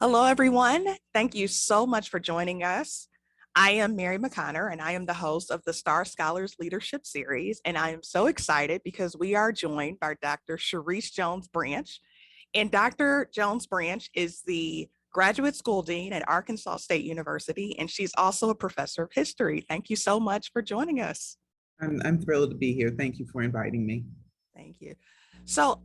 Hello, everyone. Thank you so much for joining us. I am Mary McConnor, and I am the host of the Star Scholars Leadership Series. And I am so excited because we are joined by Dr. Cherisse Jones Branch. And Dr. Jones Branch is the graduate school dean at Arkansas State University, and she's also a professor of history. Thank you so much for joining us. I'm thrilled to be here. Thank you for inviting me. Thank you. So,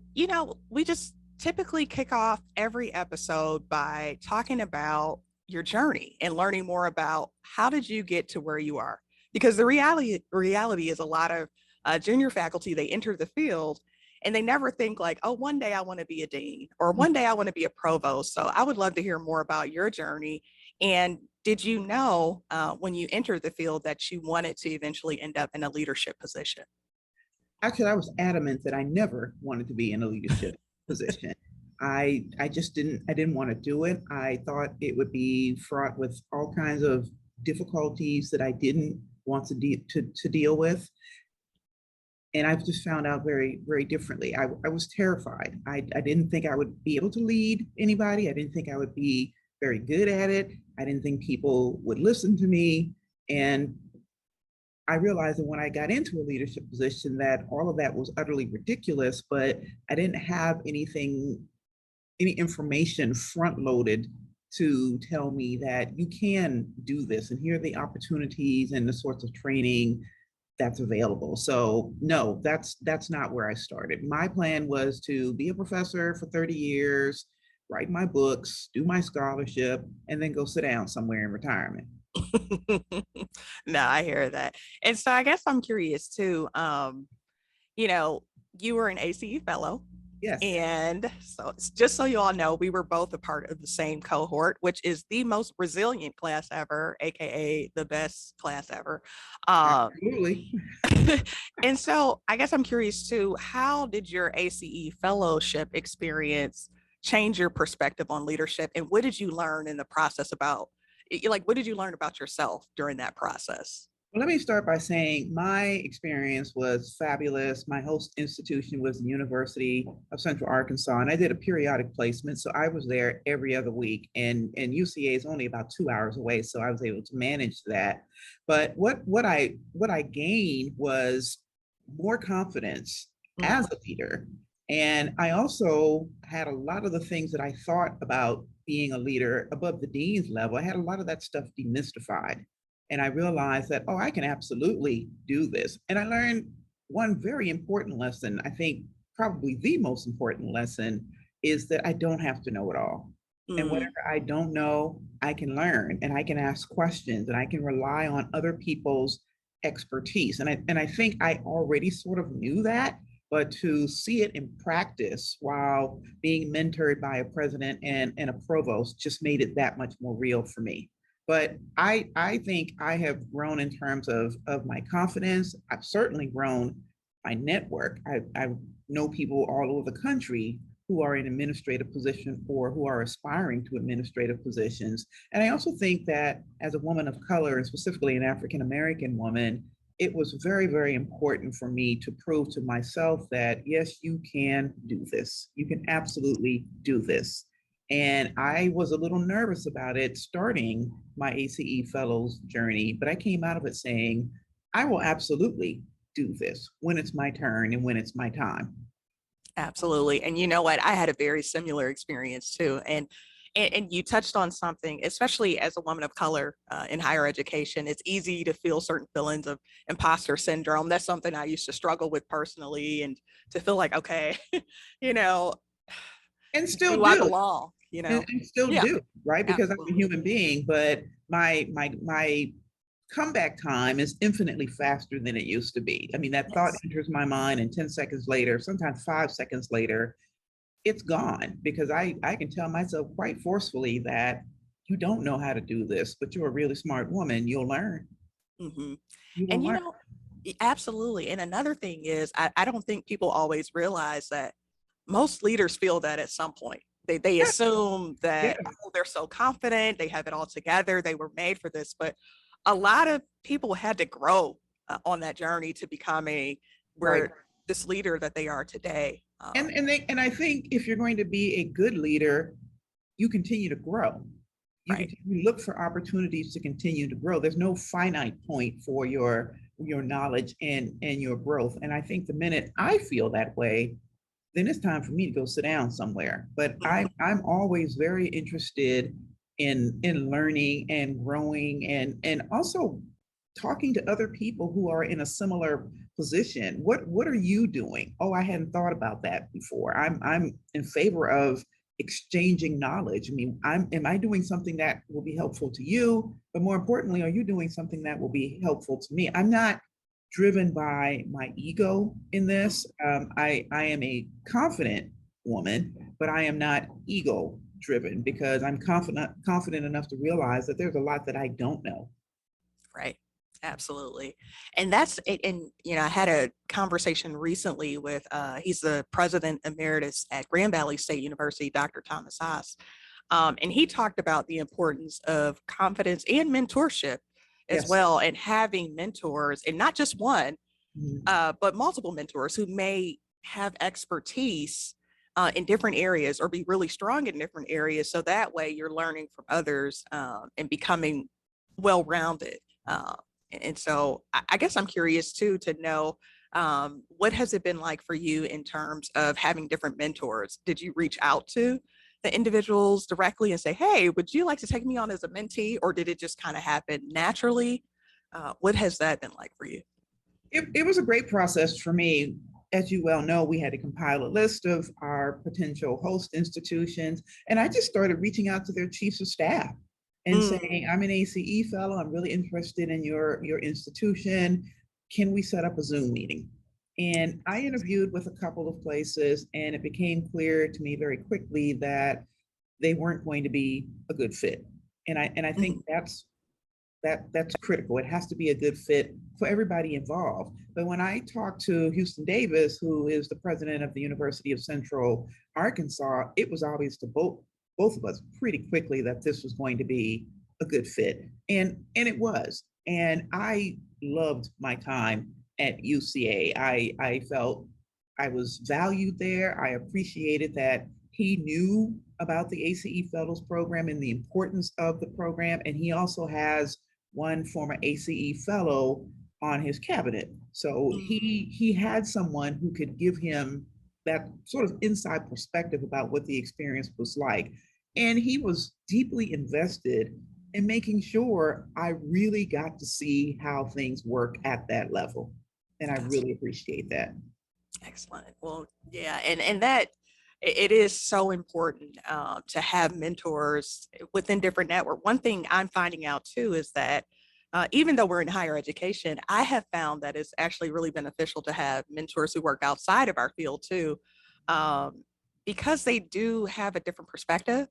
we just typically kick off every episode by talking about your journey and learning more about how did you get to where you are? Because the reality is a lot of junior faculty, they enter the field and they never think like, oh, one day I want to be a dean or one day I want to be a provost. So I would love to hear more about your journey. And did you know when you entered the field that you wanted to eventually end up in a leadership position? Actually, I was adamant that I never wanted to be in a leadership position. I just didn't want to do it. I thought it would be fraught with all kinds of difficulties that I didn't want to deal with. And I've just found out very differently. I was terrified. I didn't think I would be able to lead anybody. I didn't think I would be very good at it. I didn't think people would listen to me. And I realized that when I got into a leadership position that all of that was utterly ridiculous, but I didn't have any information front loaded to tell me that you can do this and here are the opportunities and the sorts of training that's available. So no, that's not where I started. My plan was to be a professor for 30 years, write my books, do my scholarship, and then go sit down somewhere in retirement. No, I hear that. And so I guess I'm curious too. You know, you were an ACE fellow. Yes. And so just so you all know, we were both a part of the same cohort, which is the most resilient class ever, aka the best class ever. Um, Absolutely. and so I guess I'm curious too, how did your ACE fellowship experience change your perspective on leadership? And what did you learn in the process about, like, what did you learn about yourself during that process? Well, let me start by saying my experience was fabulous. My host institution was the University of Central Arkansas, and I did a periodic placement. So I was there every other week, and UCA is only about 2 hours away, so I was able to manage that. But what I gained was more confidence as Mm, a leader. And I also had a lot of the things that I thought about being a leader above the dean's level. I had a lot of that stuff demystified. And I realized that, oh, I can absolutely do this. And I learned one very important lesson. I think probably the most important lesson is that I don't have to know it all. And mm, whatever I don't know, I can learn and I can ask questions and I can rely on other people's expertise. And I think I already sort of knew that, but to see it in practice while being mentored by a president and a provost just made it that much more real for me. But I think I have grown in terms of my confidence. I've certainly grown my network. I know people all over the country who are in administrative positions or who are aspiring to administrative positions. And I also think that as a woman of color, and specifically an African American woman, it was very important for me to prove to myself that yes, you can do this. You can absolutely do this. And I was a little nervous about it starting my ACE Fellows journey, but I came out of it saying, I will absolutely do this when it's my turn and when it's my time. absolutely. And you know what? I had a very similar experience too. And you touched on something, especially as a woman of color in higher education, it's easy to feel certain feelings of imposter syndrome. That's something I used to struggle with personally, and to feel like, okay, you know, And still do I do. belong? And still Yeah, do, right? Because I'm a absolutely. human being, but my comeback time is infinitely faster than it used to be. I mean, that thought Yes. enters my mind, and 10 seconds later, sometimes 5 seconds later, it's gone because I can tell myself quite forcefully that you don't know how to do this, but you're a really smart woman. You'll learn. Hmm. You will And learn. absolutely. And another thing is, I don't think people always realize that most leaders feel that at some point. They Yeah, assume yeah, that, oh, they're so confident, they have it all together, they were made for this. But a lot of people had to grow on that journey to become right. where this leader that they are today. And I think if you're going to be a good leader, you continue to grow. Right. You look for opportunities to continue to grow. There's no finite point for your knowledge and your growth. And I think the minute I feel that way, then it's time for me to go sit down somewhere. But Mhm. I'm always very interested in learning and growing and also talking to other people who are in a similar position. What are you doing? Oh, I hadn't thought about that before. I'm in favor of exchanging knowledge. I mean, am I doing something that will be helpful to you? But more importantly, are you doing something that will be helpful to me? I'm not driven by my ego in this. I am a confident woman, but I am not ego driven because I'm confident enough to realize that there's a lot that I don't know. Right. Absolutely. And that's it. And, I had a conversation recently with, he's the president emeritus at Grand Valley State University, Dr. Thomas Haas. And he talked about the importance of confidence and mentorship as Yes. well, and having mentors, and not just one, Mhm. but multiple mentors who may have expertise in different areas or be really strong in different areas. So that way you're learning from others and becoming well rounded. Uh, and so I guess I'm curious too to know what has it been like for you in terms of having different mentors? Did you reach out to the individuals directly and say, hey, would you like to take me on as a mentee? Or did it just kind of happen naturally? What has that been like for you? It was a great process for me. As you well know, we had to compile a list of our potential host institutions, and I just started reaching out to their chiefs of staff and Mm, saying, "I'm an ACE fellow. I'm really interested in your institution. Can we set up a Zoom meeting?" And I interviewed with a couple of places, and it became clear to me very quickly that they weren't going to be a good fit. And I think mhm, that's critical. It has to be a good fit for everybody involved. But when I talked to Houston Davis, who is the president of the University of Central Arkansas, it was obvious to both of us pretty quickly that this was going to be a good fit. And it was. And I loved my time at UCA. I felt I was valued there. I appreciated that he knew about the ACE Fellows Program and the importance of the program. And he also has one former ACE fellow on his cabinet. So mm. he had someone who could give him that sort of inside perspective about what the experience was like. And he was deeply invested in making sure I really got to see how things work at that level. And I That's really appreciate that. excellent. Well, yeah, and that it is so important to have mentors within different network. One thing I'm finding out too is that even though we're in higher education, I have found that it's actually really beneficial to have mentors who work outside of our field too, um, because they do have a different perspective.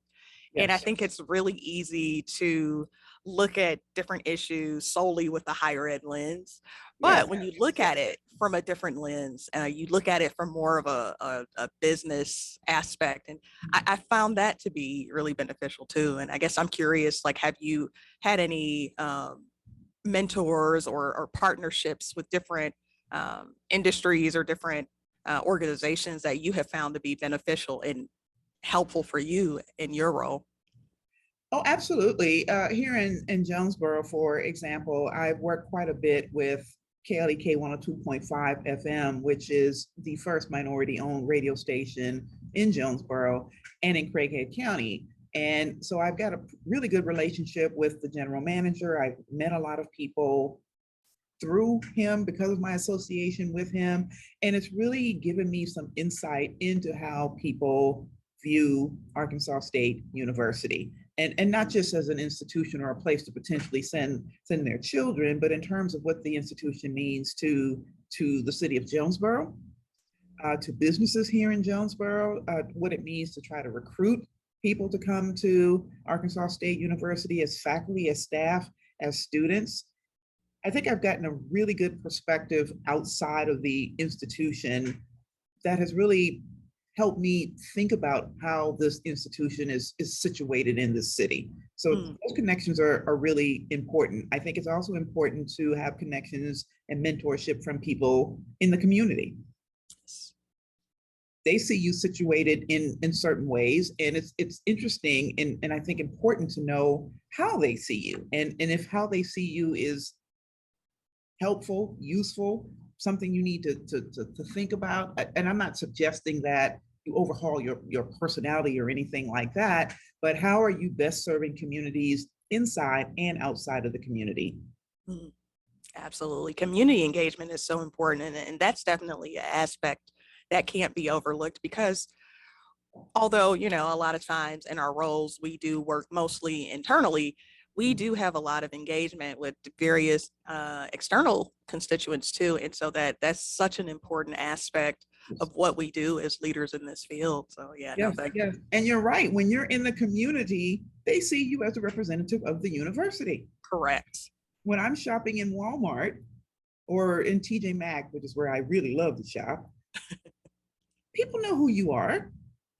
And I Yes. think it's really easy to look at different issues solely with the higher ed lens. Yes. But when you look at it from a different lens, you look at it from more of a business aspect. And I found that to be really beneficial too. And I guess I'm curious, like, have you had any mentors or partnerships with different industries or different organizations that you have found to be beneficial and helpful for you in your role? Oh, absolutely. Here in Jonesboro, for example, I've worked quite a bit with KLEK 102.5 FM, which is the first minority owned radio station in Jonesboro and in Craighead County. And so I've got a really good relationship with the general manager. I've met a lot of people through him because of my association with him. And it's really given me some insight into how people view Arkansas State University. And not just as an institution or a place to potentially send their children, but in terms of what the institution means to the city of Jonesboro, to businesses here in Jonesboro, what it means to try to recruit people to come to Arkansas State University as faculty, as staff, as students. I think I've gotten a really good perspective outside of the institution that has really helped me think about how this institution is situated in the city. So Mm. those connections are really important. I think it's also important to have connections and mentorship from people in the community. they see you situated in certain ways, and it's interesting and I think important to know how they see you, and if how they see you is helpful, useful, something you need to think about. And I'm not suggesting that you overhaul your personality or anything like that, but how are you best serving communities inside and outside of the community? Mhm. Absolutely. Community engagement is so important. And that's definitely an aspect that can't be overlooked because although, a lot of times in our roles, we do work mostly internally, we do have a lot of engagement with various external constituents too. And so that's such an important aspect of what we do as leaders in this field. So yeah, no, Yes, yes. And you're right. When you're in the community, they see you as a representative of the university. correct. When I'm shopping in Walmart or in TJ Maxx, which is where I really love to shop, people know who you are.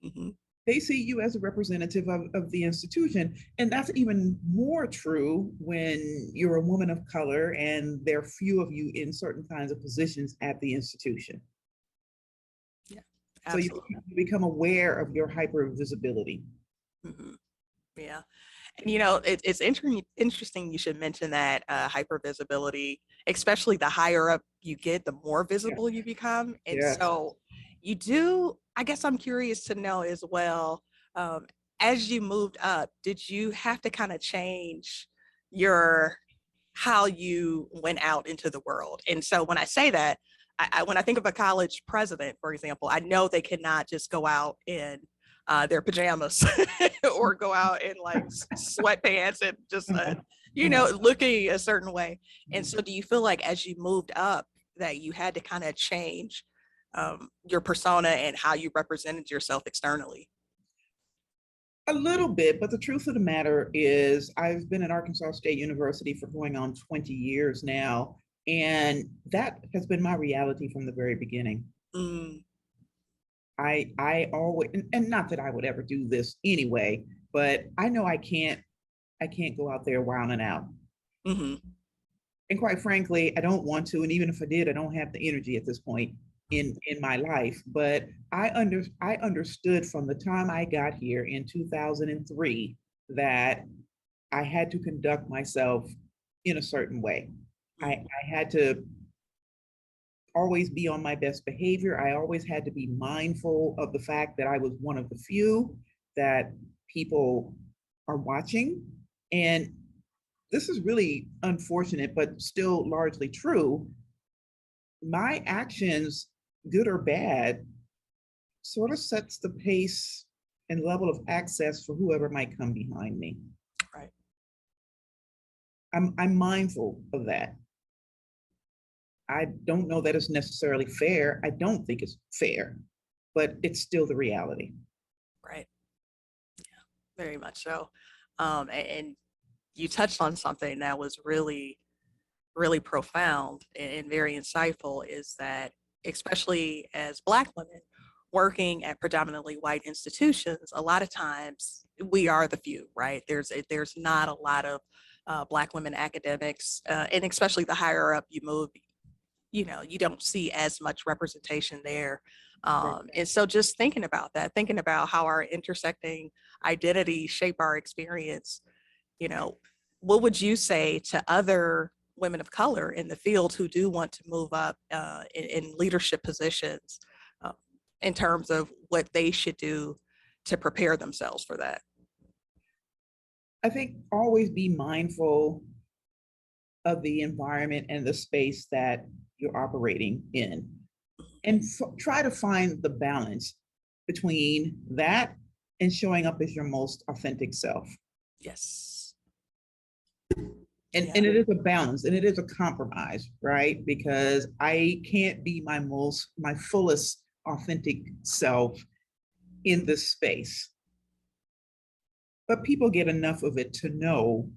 Mhm. They see you as a representative of the institution. And that's even more true when you're a woman of color and there are few of you in certain kinds of positions at the institution. Yeah, So you absolutely. become aware of your hyper visibility. Mhm. Yeah. And it's interesting you should mention that hypervisibility, especially the higher up you get, the more Yeah. visible you become. And Yes. so you do, I guess I'm curious to know as well, um, as you moved up, did you have to kind of change your how you went out into the world? And so when I say that, when I think of a college president, for example, I know they cannot just go out in their pajamas or go out in like sweatpants and just, Uh-huh. Uh-huh. looking a certain way. And so do you feel like as you moved up that you had to kind of change your persona and how you represented yourself externally? A little bit, but the truth of the matter is, I've been at Arkansas State University for going on 20 years now, and that has been my reality from the very beginning. Mm, I always, and not that I would ever do this anyway, but I know I can't go out there wilding out. hmm And quite frankly, I don't want to. And even if I did, I don't have the energy at this point in my life. But I understood from the time I got here in 2003 that I had to conduct myself in a certain way. I had to always be on my best behavior. I always had to be mindful of the fact that I was one of the few that people are watching. And this is really unfortunate, but still largely true. My actions, good or bad, sort of sets the pace and level of access for whoever might come behind me. right. I'm mindful of that. I don't know that it's necessarily fair. I don't think it's fair, but it's still the reality. Right. Very much so. And you touched on something that was really, really profound and very insightful is that, especially as Black women working at predominantly white institutions, a lot of times we are the few, right? There's not a lot of Black women academics, and especially the higher up you move, you don't see as much representation there. And so just thinking about that, thinking about how our intersecting identities shape our experience, you know, what would you say to other women of color in the field who do want to move up in leadership positions uh, in terms of what they should do to prepare themselves for that? I think always be mindful of the environment and the space that you're operating in, and try to find the balance between that and showing up as your most authentic self. Yes. And Yeah. it is a balance and it is a compromise, right? Because I can't be my fullest authentic self in this space. But people get enough of it to know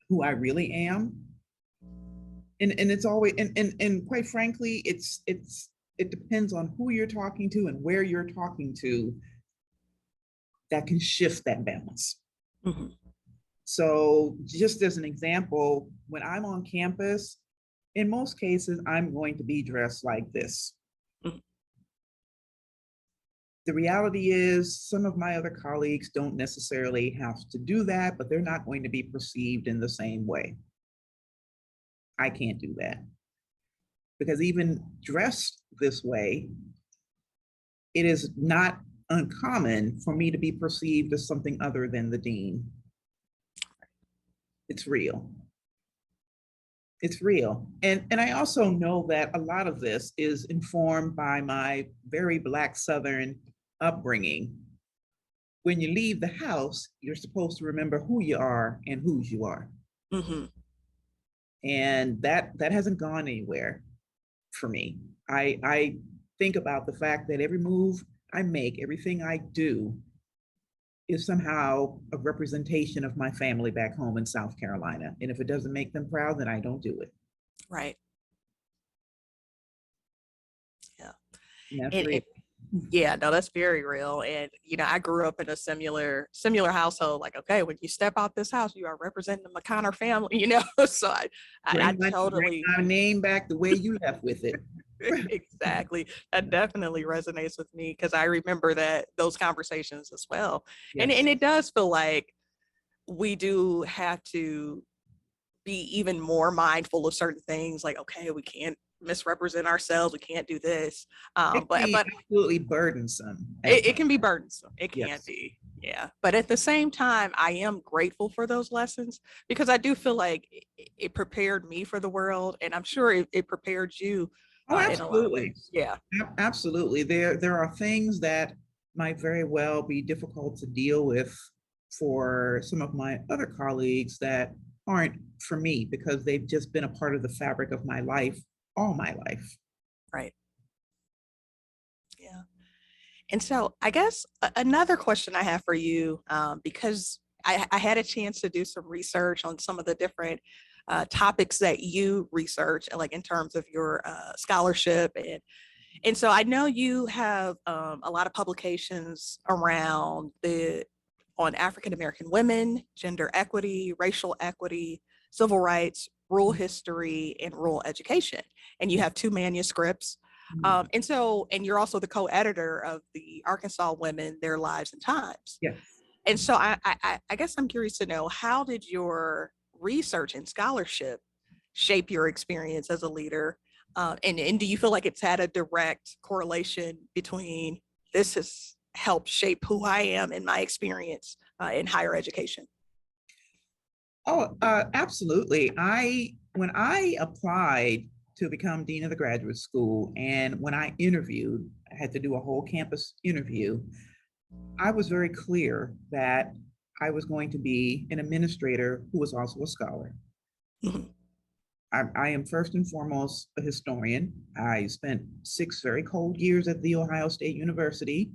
who I really am. And it's always and quite frankly, it depends on who you're talking to and where you're talking to that can shift that balance. Mhm. So, just as an example, when I'm on campus, in most cases, I'm going to be dressed like this. Mhm. The reality is some of my other colleagues don't necessarily have to do that, but they're not going to be perceived in the same way. I can't do that because even dressed this way, it is not uncommon for me to be perceived as something other than the dean. It's real. It's real. And I also know that a lot of this is informed by my very Black Southern upbringing. When you leave the house, you're supposed to remember who you are and whose you are. Hmm. And that hasn't gone anywhere for me. I think about the fact that every move I make, everything I do is somehow a representation of my family back home in South Carolina. And if it doesn't make them proud, then I don't do it. Right. Yeah. And that's And real. yeah, no, that's very real. And I grew up in a similar household. Like, okay, when you step out this house, you are representing the McConnor family. So I Bring totally my name back the way you left with it. exactly. That definitely resonates with me because I remember those conversations as well. And Yes. it does feel like we do have to be even more mindful of certain things. Like, okay, we can't misrepresent ourselves. We can't do this. It can But be absolutely burdensome at it times. can be burdensome. It can Yes. be. Yeah. But at the same time, I am grateful for those lessons because I do feel like it prepared me for the world. And I'm sure it prepared you Oh, in a lot of absolutely. ways. Yeah. Absolutely. There are things that might very well be difficult to deal with for some of my other colleagues that aren't for me because they've just been a part of the fabric of my life all my life. Right. Yeah. And so I guess another question I have for you, because I had a chance to do some research on some of the different topics that you research, like in terms of your scholarship, and so I know you have a lot of publications around the on African American women, gender equity, racial equity, civil rights, rural history, and rural education. And you have two manuscripts. Mhm. And you're also the co-editor of the Arkansas Women, Their Lives and Times. Yes. And so I guess I'm curious to know, how did your research and scholarship shape your experience as a leader? And do you feel like it's had a direct correlation between this has helped shape who I am in my experience in higher education? Oh, absolutely. When I applied to become dean of the graduate school, and when I interviewed, I had to do a whole campus interview. I was very clear that I was going to be an administrator who was also a scholar. Mhm. I am first and foremost a historian. I spent 6 very cold years at The Ohio State University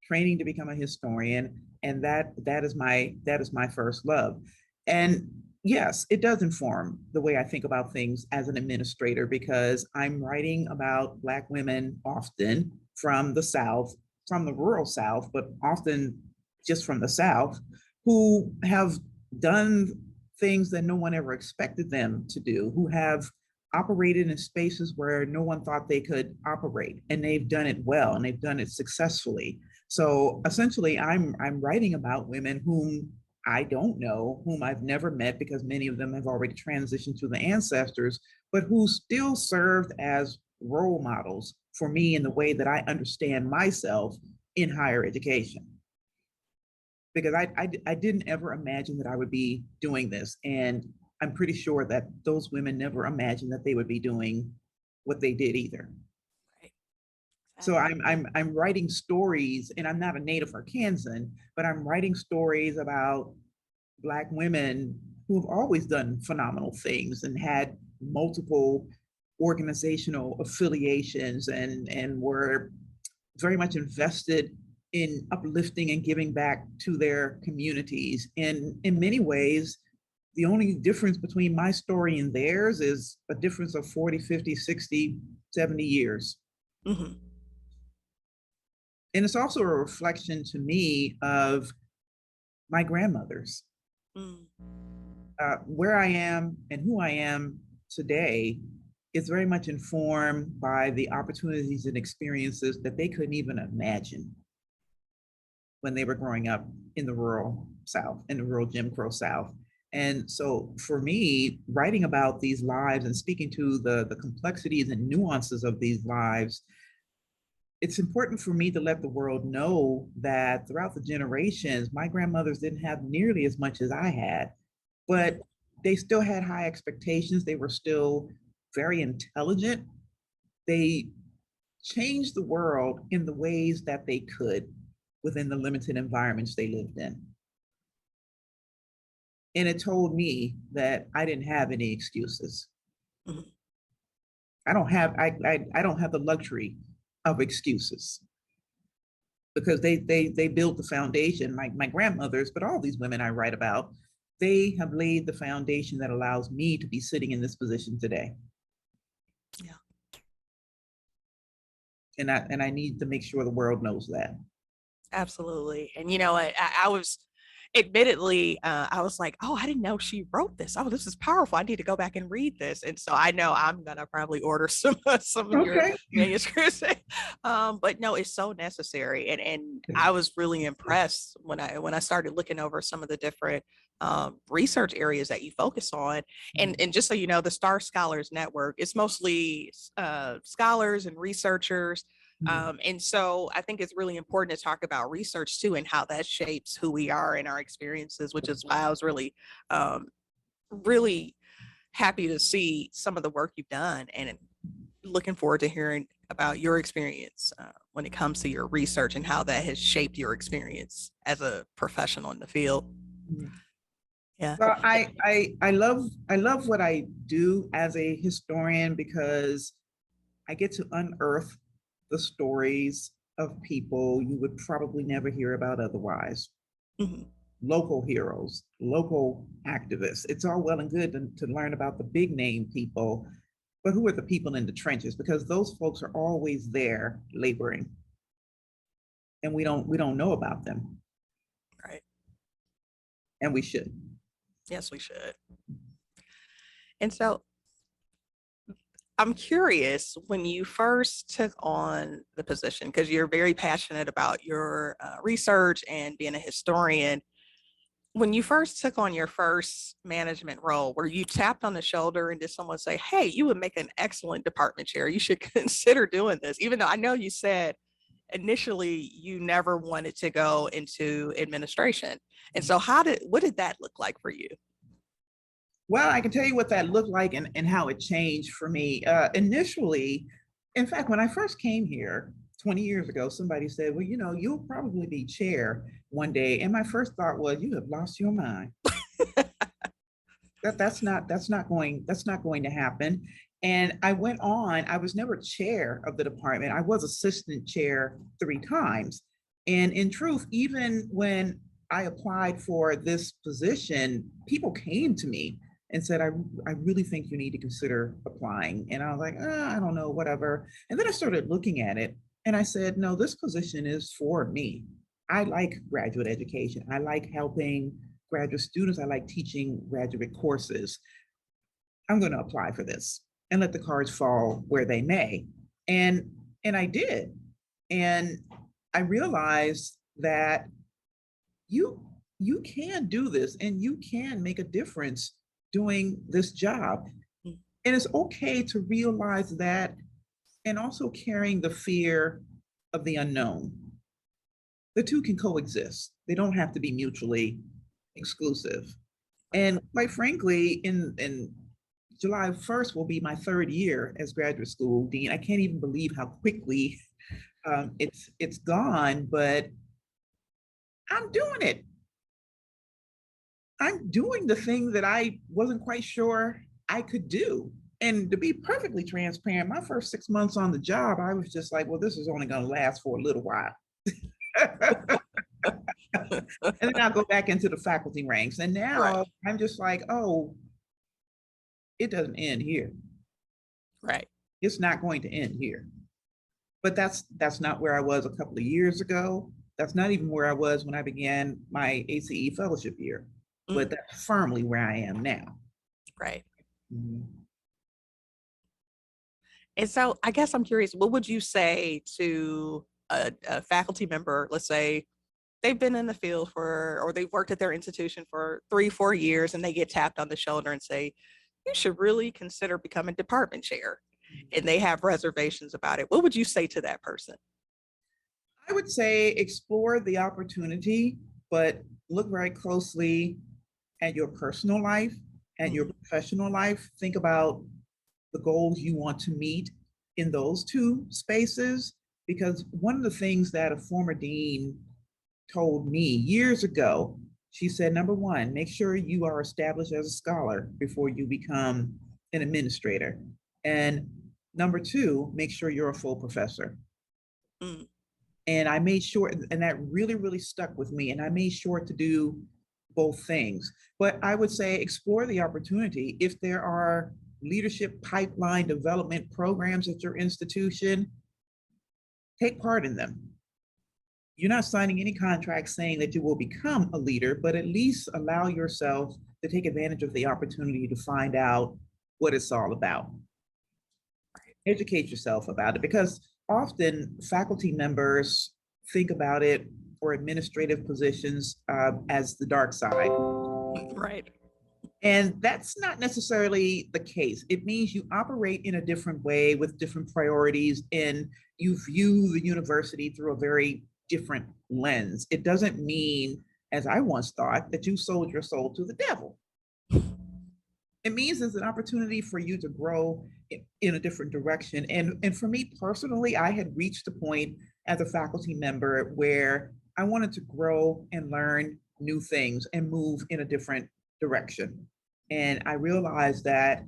training to become a historian, and that is my first love. And yes, it does inform the way I think about things as an administrator because I'm writing about Black women often from the South, from the rural South, but often just from the South, who have done things that no one ever expected them to do, who have operated in spaces where no one thought they could operate, and they've done it well and they've done it successfully. So essentially, I'm writing about women whom I don't know, whom I've never met because many of them have already transitioned to the ancestors, but who still served as role models for me in the way that I understand myself in higher education because I didn't ever imagine that I would be doing this. And I'm pretty sure that those women never imagined that they would be doing what they did either. Right. So Exactly. I'm writing stories, and I'm not a native Arkansan, but I'm writing stories about Black women who have always done phenomenal things and had multiple organizational affiliations and were very much invested in uplifting and giving back to their communities. And in many ways, the only difference between my story and theirs is a difference of 40, 50, 60, 70 years. Hmm. And it's also a reflection to me of my grandmothers. Mm. Where I am and who I am today is very much informed by the opportunities and experiences that they couldn't even imagine. when they were growing up in the rural South, in the rural Jim Crow South. And so for me, writing about these lives and speaking to the complexities and nuances of these lives, it's important for me to let the world know that throughout the generations, my grandmothers didn't have nearly as much as I had, but Mhm. they still had high expectations. They were still very intelligent. They changed the world in the ways that they could within the limited environments they lived in. And it told me that I didn't have any excuses. Mhm. I don't have the luxury of excuses because they built the foundation. My grandmothers, but all these women I write about, they have laid the foundation that allows me to be sitting in this position today. Yeah. And I need to make sure the world knows that. Absolutely. And I was admittedly, I was like, oh, I didn't know she wrote this. Oh, this is powerful. I need to go back and read this. And so I know I'm gonna probably order some some of your Okay. manuscripts. But no, it's so necessary. And I was really impressed when I started looking over some of the different research areas that you focus on. And just so you know, the Star Scholars Network, it's mostly scholars and researchers, and so I think it's really important to talk about research too and how that shapes who we are and our experiences, which is why I was um, really happy to see some of the work you've done and looking forward to hearing about your experience when it comes to your research and how that has shaped your experience as a professional in the field. Yeah. Well, I love what I do as a historian because I get to unearth the stories of people you would probably never hear about otherwise. Mhm. Local heroes, local activists. It's all well and good to learn about the big name people, but who are the people in the trenches? Because those folks are always there laboring, and we don't know about them, Right. and we should. Yes, we should. And so I'm curious when you first took on the position, because you're very passionate about your research and being a historian. When you first took on your first management role, were you tapped on the shoulder and did someone say, hey, you would make an excellent department chair? You should consider doing this, even though I know you said initially you never wanted to go into administration. And so, what did that look like for you? Well, I can tell you what that looked like and how it changed for me. Initially, in fact, when I first came here 20 years ago, somebody said, well, you'll probably be chair one day. And my first thought was, you have lost your mind. That's not going to happen. And I went on. I was never chair of the department. I was assistant chair 3 times. And in truth, even when I applied for this position, people came to me and said, I really think you need to consider applying. And I was like, I don't know, whatever. And then I started looking at it and I said, no, this position is for me. I like graduate education. I like helping graduate students. I like teaching graduate courses. I'm going to apply for this and let the cards fall where they may. And and I did. And I realized that you you can do this and you can make a difference doing this job. And it's okay to realize that and also carrying the fear of the unknown. The two can coexist. They don't have to be mutually exclusive. And quite frankly, in July 1st will be my third year as graduate school dean. I can't even believe how quickly it's gone, but I'm doing it. I'm doing the thing that I wasn't quite sure I could do. And to be perfectly transparent, my first 6 months on the job, I was just like, well, this is only going to last for a little while. And then I'll go back into the faculty ranks. And Right. now I'm just like, oh, it doesn't end here. Right. It's not going to end here. But that's not where I was a couple of years ago. That's not even where I was when I began my ACE fellowship year. But Mm, that's firmly where I am now. right. Mhm. And so I guess I'm curious, what would you say to a faculty member, let's say they've been in the field for, or they've worked at their institution for 3, 4 years, and they get tapped on the shoulder and say, you should really consider becoming department chair. And they have reservations about it. What would you say to that person? I would say explore the opportunity, but look very closely at your personal life, at your Mm, professional life. Think about the goals you want to meet in those two spaces. Because one of the things that a former dean told me years ago, she said, number one, make sure you are established as a scholar before you become an administrator. And number two, make sure you're a full professor. mm, And I made sure, and that really, really stuck with me. And I made sure to do both things. But I would say explore the opportunity. If there are leadership pipeline development programs at your institution, take part in them. You're not signing any contract saying that you will become a leader, but at least allow yourself to take advantage of the opportunity to find out what it's all about. Educate yourself about it, because often faculty members think about it for administrative positions as the dark side. right. And that's not necessarily the case. It means you operate in a different way with different priorities, and you view the university through a very different lens. It doesn't mean, as I once thought, that you sold your soul to the devil. It means there's an opportunity for you to grow in a different direction. And for me personally, I had reached a point as a faculty member where I wanted to grow and learn new things and move in a different direction. And I realized that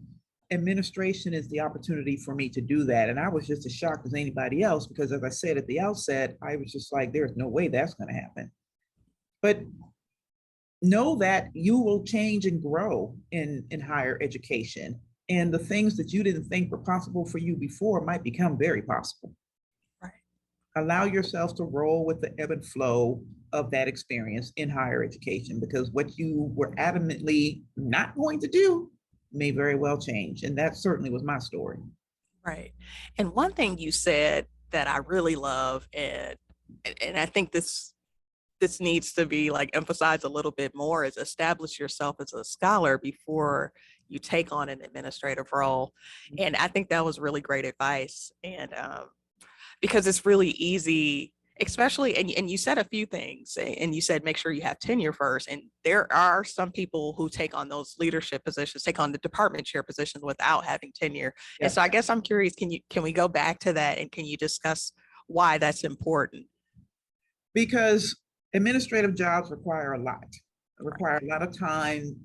administration is the opportunity for me to do that. And I was just as shocked as anybody else, because as I said at the outset, I was just like, there's no way that's going to happen. But know that you will change and grow in higher education. And the things that you didn't think were possible for you before might become very possible. Right. Allow yourself to roll with the ebb and flow of that experience in higher education, because what you were adamantly not going to do may very well change. And that certainly was my story. Right. And one thing you said that I really love, and I think this needs to be like emphasized a little bit more, is establish yourself as a scholar before you take on an administrative role. And I think that was really great advice. And because it's really easy, especially, and you said a few things, and you said make sure you have tenure first. And there are some people who take on those leadership positions, take on the department chair positions without having tenure. And Yeah. so I guess I'm curious, can we go back to that, and can you discuss why that's important? Because administrative jobs require a lot, Right. require a lot of time.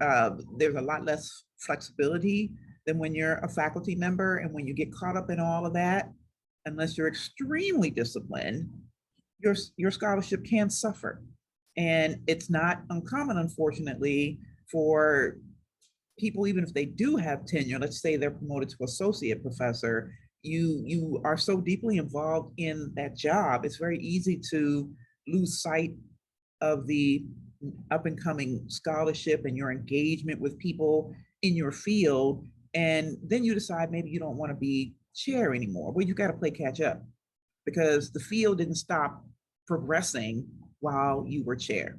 There's a lot less flexibility than when you're a faculty member. And when you get caught up in all of that, unless you're extremely disciplined, your scholarship can suffer. And it's not uncommon, unfortunately, for people, even if they do have tenure, let's say they're promoted to associate professor, you are so deeply involved in that job, it's very easy to lose sight of the up and coming scholarship and your engagement with people in your field. And then you decide maybe you don't want to be chair anymore. Well, you got to play catch up, because the field didn't stop progressing while you were chair.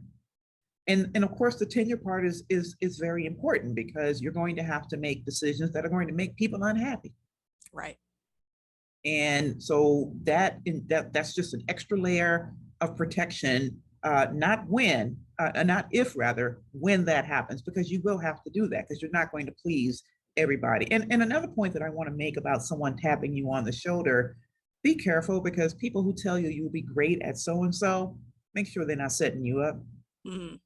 And of course, the tenure part is very important, because you're going to have to make decisions that are going to make people unhappy. Right. And so that's just an extra layer of protection, not if rather, when that happens, because you will have to do that, because you're not going to please everybody. And another point that I want to make about someone tapping you on the shoulder, be careful, because people who tell you you'll be great at so and so, make sure they're not setting you up. Mm,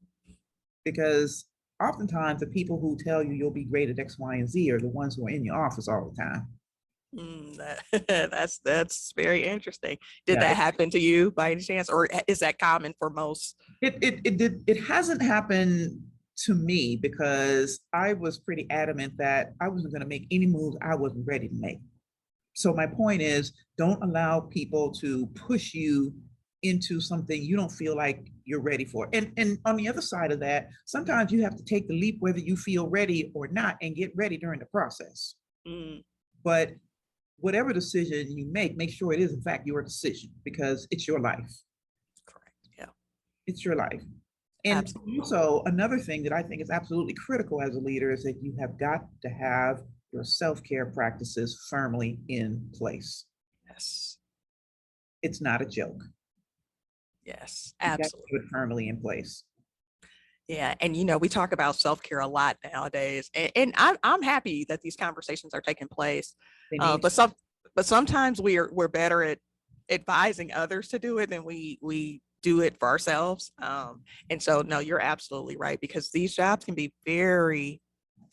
Because oftentimes the people who tell you you'll be great at X, Y, and Z are the ones who are in your office all the time. that's very interesting. Did Yeah, that happen to you by any chance, or is that common for most? it hasn't happened to me, because I was pretty adamant that I wasn't going to make any moves I wasn't ready to make. So my point is, don't allow people to push you into something you don't feel like you're ready for. And on the other side of that, sometimes you have to take the leap whether you feel ready or not, and get ready during the process. Mm, But whatever decision you make sure it is in fact your decision, because it's your life. correct. Yeah. It's your life. And Absolutely. also, another thing that I think is absolutely critical as a leader is that you have got to have your self care practices firmly in place. Yes. It's not a joke. Yes, You got to absolutely. put it firmly in place. Yeah, and we talk about self-care a lot nowadays, and I'm happy that these conversations are taking place. They Uh, need but some, but sometimes we're better at advising others to do it than we do it for ourselves. And so no, you're absolutely right, because these jobs can be very,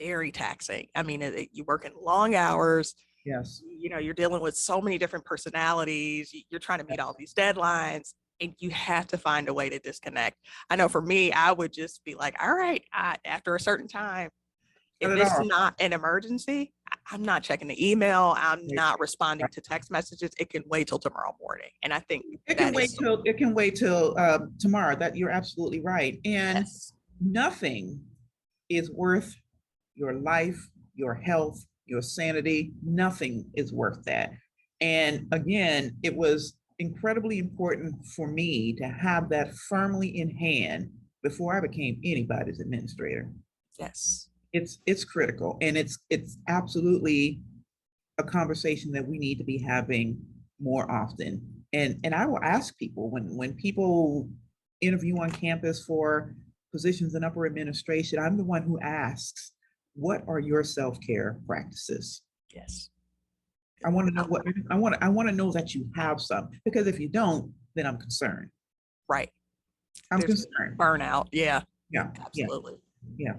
very taxing. I mean, you work in long hours. yes. You're dealing with so many different personalities. You're trying to meet all these deadlines, and you have to find a way to disconnect. I know for me, I would just be like, all right, after a certain time, Cut if it it's off. not an emergency, I'm not checking the email. I'm Right. not responding to text messages. It can wait till tomorrow morning. And I think that is so, It can wait till tomorrow. That you're absolutely right. And yes, nothing is worth your life, your health, your sanity. Nothing is worth that. And again, it was incredibly important for me to have that firmly in hand before I became anybody's administrator. yes, It's critical, and it's absolutely a conversation that we need to be having more often. And I will ask people when people interview on campus for positions in upper administration, I'm the one who asks, what are your self-care practices? yes. I want to know what I want to know that you have some, because if you don't, then I'm concerned. Right. I'm There's concerned. burnout. Yeah, Yeah, yeah, absolutely. yeah.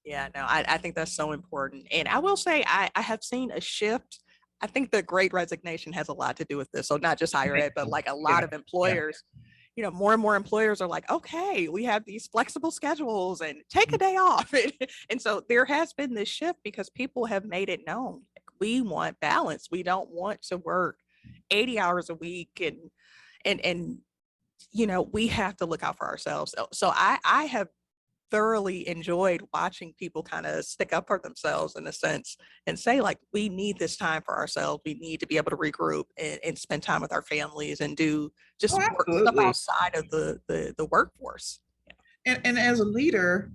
Yeah, no, I think that's so important. And I will say I have seen a shift. I think the great resignation has a lot to do with this. So not just higher ed, but like a lot Yeah, of yeah. employers, more and more employers are like, okay, we have these flexible schedules and take a day off. And so there has been this shift because people have made it known. Like, we want balance. We don't want to work 80 hours a week and we have to look out for ourselves. So I have thoroughly enjoyed watching people kind of stick up for themselves in a sense and say, like, we need this time for ourselves. We need to be able to regroup and spend time with our families and do Oh, just work stuff absolutely. outside of the workforce. And as a leader,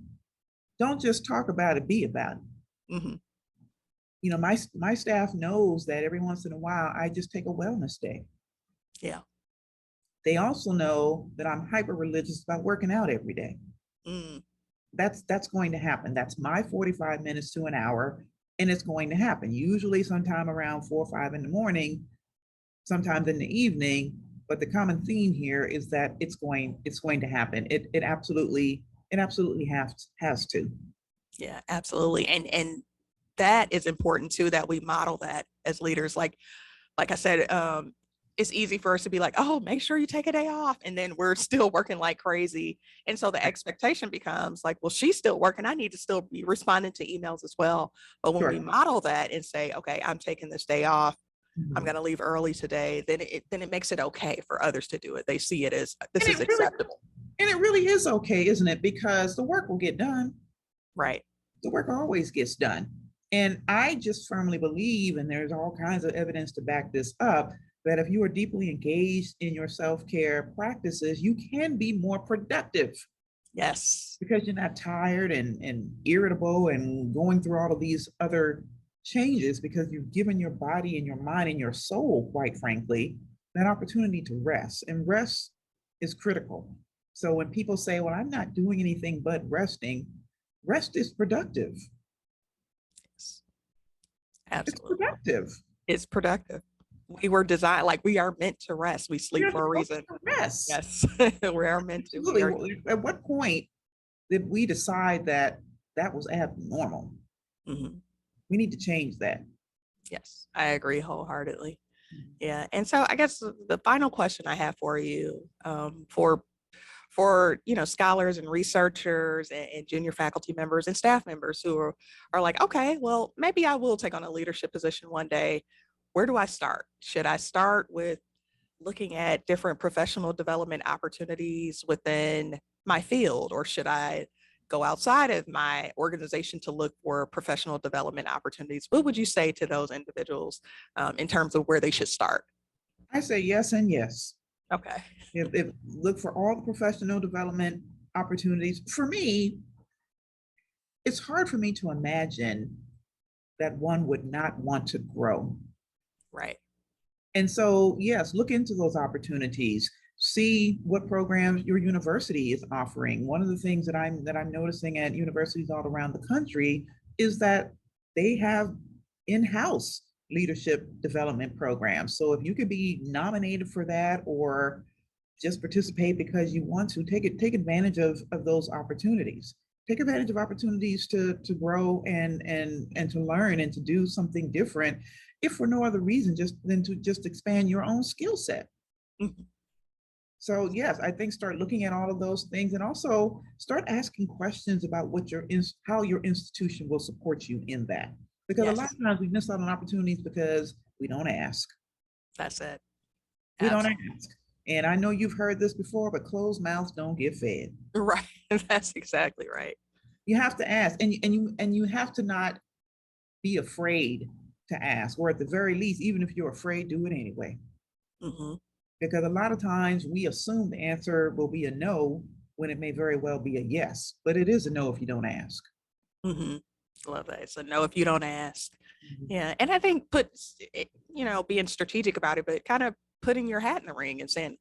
don't just talk about it, be about it. Yeah. Hmm. You know, my staff knows that every once in a while I just take a wellness day. Yeah. They also know that I'm hyper religious about working out every day. Mm. That's going to happen. That's my 45 minutes to an hour, and it's going to happen. Usually sometime around 4 or 5 in the morning, sometimes in the evening. But the common theme here is that it's going to happen. It absolutely has to. Yeah, absolutely. And that is important too, that we model that as leaders. Like I said, it's easy for us to be like, oh, make sure you take a day off. And then we're still working like crazy. And so the expectation becomes like, well, she's still working. I need to still be responding to emails as well. But when we Sure. model that and say, okay, I'm taking this day off, I'm Mhm. going to leave early today, then it makes it okay for others to do it. They see it as this And is acceptable. it really is okay, isn't it? Because the work will get done. Right. The work always gets done. And I just firmly believe, and there's all kinds of evidence to back this up, that if you are deeply engaged in your self care practices, you can be more productive Yes. because you're not tired and irritable and going through all of these other changes because you've given your body and your mind and your soul, quite frankly, that opportunity to rest. And rest is critical. So when people say, well, I'm not doing anything but resting, rest is productive. Yes. It's Absolutely. productive. It's productive. We were designed, like, we are meant to rest. We We sleep are for a supposed reason. to rest. Yes. We are meant to. We Absolutely. are. Well, at what point did we decide that that was abnormal? Mhm. We need to change that. Yes, I agree wholeheartedly. Yeah, and so I guess the final question I have for you, for scholars and researchers and junior faculty members and staff members who are like, okay, well, maybe I will take on a leadership position one day. Where do I start? Should I start with looking at different professional development opportunities within my field, or should I go outside of my organization to look for professional development opportunities? What would you say to those individuals in terms of where they should start? I say yes and yes. Okay. If look for all the professional development opportunities. For me, it's hard for me to imagine that one would not want to grow. Right. And so, yes, look into those opportunities. See what programs your university is offering. One of the things that I'm noticing at universities all around the country is that they have in-house leadership development programs. So if you could be nominated for that or just participate because you want to, take advantage of those opportunities. Take advantage of opportunities to grow and to learn and to do something different, if for no other reason just than to just expand your own skill set. Mhm. So yes, I think start looking at all of those things and also start asking questions about how your institution will support you in that. Because a lot Yes, of times we miss out on opportunities because we don't ask. that's it. We don't Absolutely. ask. And I know you've heard this before, but closed mouths don't get fed. Right. That's exactly right. You have to ask, and you have to not be afraid to ask, or at the very least, even if you're afraid, do it anyway. Hmm. Because a lot of times we assume the answer will be a no when it may very well be a yes, but it is a no if you don't ask. Hmm. Love that. So no, if you don't ask. Mhm. Yeah. And I think being strategic about it, but kind of putting your hat in the ring and saying,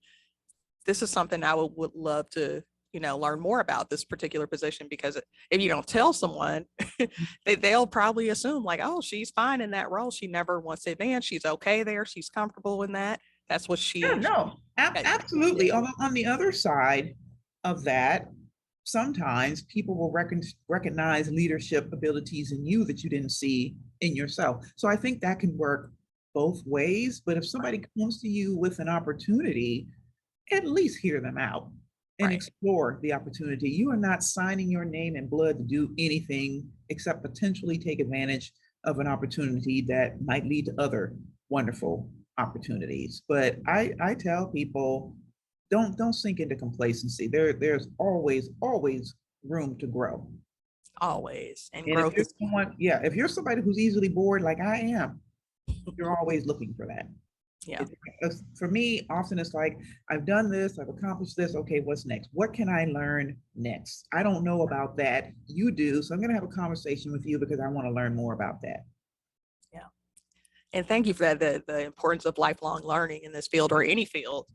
this is something I would love to, learn more about this particular position, because if you don't tell someone, they'll probably assume like, oh, she's fine in that role. She never wants to advance. She's okay there. She's comfortable in that. That's what Yeah, she, no, yeah, absolutely. Although on the other side of that, sometimes people will recognize leadership abilities in you that you didn't see in yourself. So I think that can work both ways. But if right, somebody comes to you with an opportunity, at least hear them out and right, explore the opportunity. You are not signing your name and blood to do anything except potentially take advantage of an opportunity that might lead to other wonderful opportunities. But I tell people, don't sink into complacency. There's always room to grow. always. And And if growth you're is, someone, yeah, if you're somebody who's easily bored like I am, you're always looking for that. yeah, It, for me, often it's like, I've done this, I've accomplished this. Okay, what's next? What can I learn next? I don't know about that. You do. So I'm going to have a conversation with you because I want to learn more about that. yeah. And thank you for that, the importance of lifelong learning in this field or any field,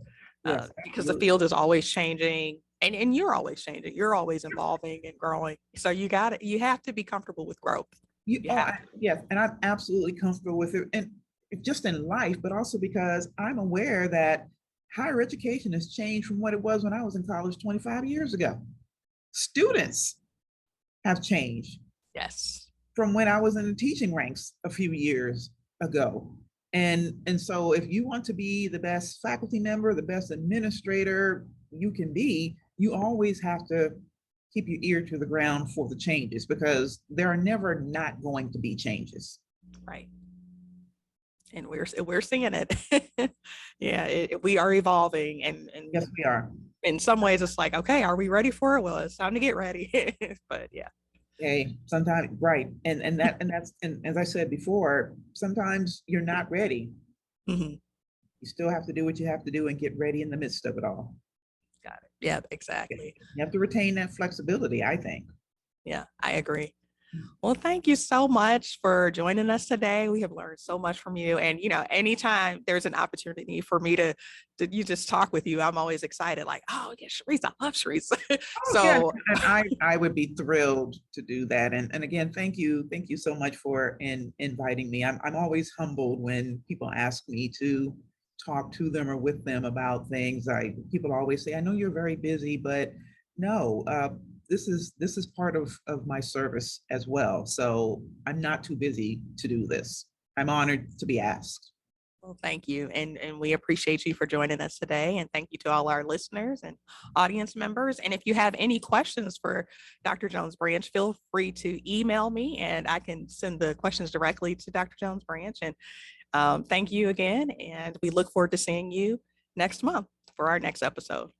Yes, because the absolutely. field is always changing, and you're always changing. You're always evolving and growing. So you have to be comfortable with growth. You have to. Yes, and I'm absolutely comfortable with it. And just in life, but also because I'm aware that higher education has changed from what it was when I was in college 25 years ago. Students have changed Yes. from when I was in the teaching ranks a few years ago. And so if you want to be the best faculty member, the best administrator you can be, you always have to keep your ear to the ground for the changes because there are never not going to be changes. Right. And we're seeing it. Yeah, we are evolving, and Yes, we are. in some ways it's like, okay, are we ready for it? Well, it's time to get ready. But yeah. Hey, sometimes right. And as I said before, sometimes you're not ready. Mhm. You still have to do what you have to do and get ready in the midst of it all. Got it. Yeah, exactly. You have to retain that flexibility, I think. Yeah, I agree. Well, thank you so much for joining us today. We have learned so much from you. And, anytime there's an opportunity for me to you just talk with you, I'm always excited, like, oh, yeah, Cherisse, I love Cherisse. Oh, yes, So, and I would be thrilled to do that. And again, thank you so much for inviting me. I'm always humbled when people ask me to talk to them or with them about things. People always say, I know you're very busy, but no, this is part of my service as well. So I'm not too busy to do this. I'm honored to be asked. well, thank you. And we appreciate you for joining us today. And thank you to all our listeners and audience members. And if you have any questions for Dr. Jones Branch, feel free to email me and I can send the questions directly to Dr. Jones Branch. And thank you again. And we look forward to seeing you next month for our next episode.